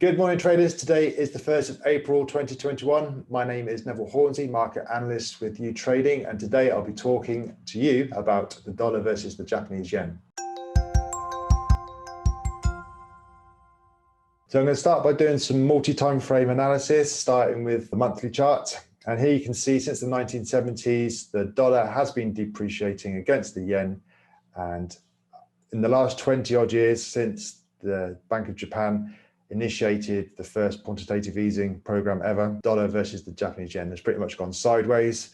Good morning, traders. Today is the 1st of April 2021. My name is Neville Hornsey, market analyst with YouTrading, and today I'll be talking to you about the dollar versus the Japanese yen. So I'm going to start by doing some multi-time frame analysis, starting with the monthly chart. And here you can see since the 1970s, the dollar has been depreciating against the yen. And in the last 20 odd years since the Bank of Japan initiated the first quantitative easing program ever, dollar versus the Japanese yen has pretty much gone sideways.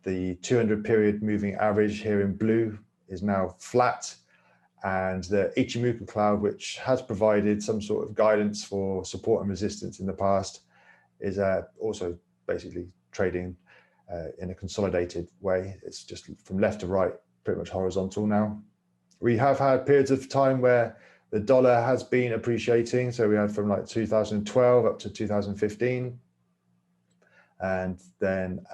The 200 period moving average here in blue is now flat, and the Ichimoku cloud, which has provided some sort of guidance for support and resistance in the past, is also basically trading in a consolidated way. It's just from left to right, pretty much horizontal now. We have had periods of time where the dollar has been appreciating. So we had from like 2012 up to 2015. And then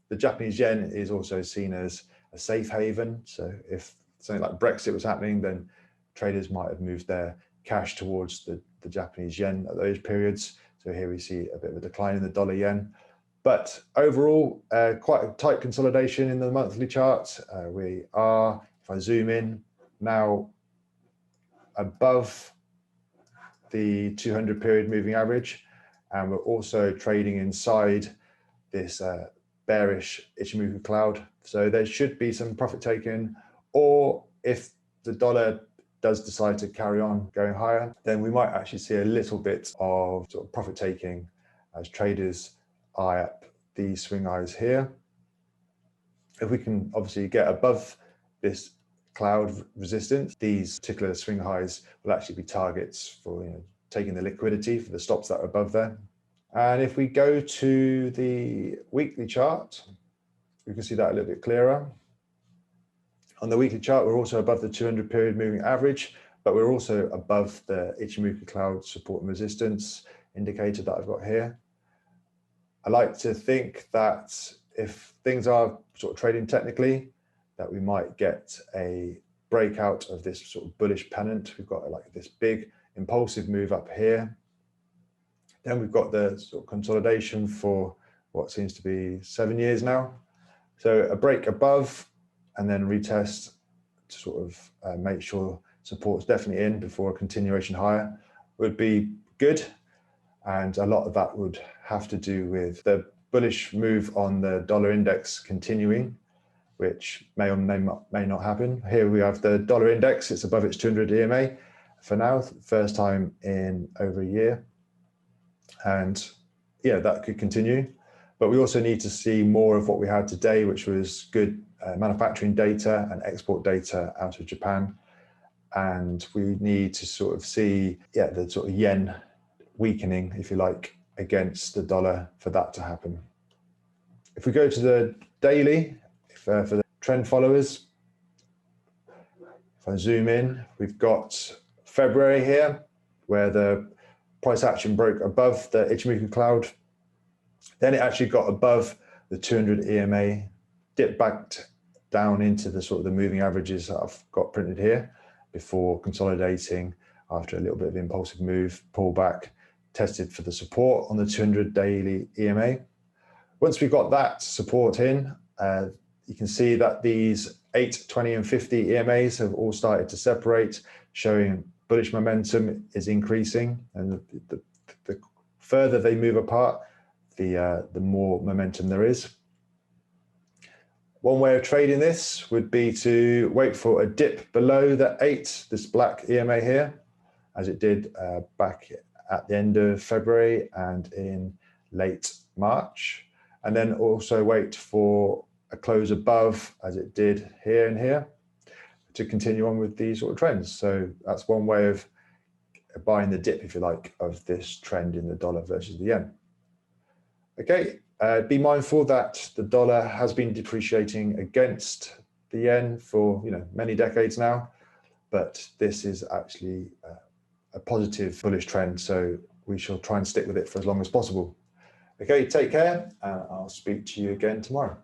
the Japanese yen is also seen as a safe haven. So if something like Brexit was happening, then traders might have moved their cash towards the Japanese yen at those periods. So here we see a bit of a decline in the dollar yen. But overall, quite a tight consolidation in the monthly chart. We are, if I zoom in, now above the 200 period moving average, and we're also trading inside this bearish Ichimoku cloud. So there should be some profit taken, or if the dollar does decide to carry on going higher, then we might actually see a little bit of sort of profit taking as traders eye up these swing highs here. If we can obviously get above this cloud resistance, these particular swing highs will actually be targets for taking the liquidity for the stops that are above there. And if we go to the weekly chart, we can see that a little bit clearer. On the weekly chart, we're also above the 200 period moving average, but we're also above the Ichimoku cloud support and resistance indicator that I've got here. I like to think that if things are sort of trading technically, that we might get a breakout of this sort of bullish pennant. We've got like this big impulsive move up here. Then we've got the sort of consolidation for what seems to be 7 years now. So a break above and then retest to sort of make sure support's definitely in before a continuation higher would be good. And a lot of that would have to do with the bullish move on the dollar index continuing, which may or may not happen. Here we have the dollar index, it's above its 200 EMA for now, first time in over a year. And yeah, that could continue. But we also need to see more of what we had today, which was good manufacturing data and export data out of Japan. And we need to sort of see, the sort of yen weakening, if you like, against the dollar for that to happen. If we go to the daily, for the trend followers, if I zoom in, we've got February here, where the price action broke above the Ichimoku cloud. Then it actually got above the 200 EMA, dipped back down into the sort of the moving averages that I've got printed here before consolidating after a little bit of impulsive move, pull back, tested for the support on the 200 daily EMA. Once we got that support in, you can see that these 8, 20 and 50 EMAs have all started to separate, showing bullish momentum is increasing. And the further they move apart, the more momentum there is. One way of trading this would be to wait for a dip below the 8, this black EMA here, as it did back at the end of February and in late March. And then also wait for a close above, as it did here and here, to continue on with these sort of trends. So that's one way of buying the dip, if you like, of this trend in the dollar versus the yen. Okay, be mindful that the dollar has been depreciating against the yen for many decades now, but this is actually a positive bullish trend. So we shall try and stick with it for as long as possible. Okay, take care, and I'll speak to you again tomorrow.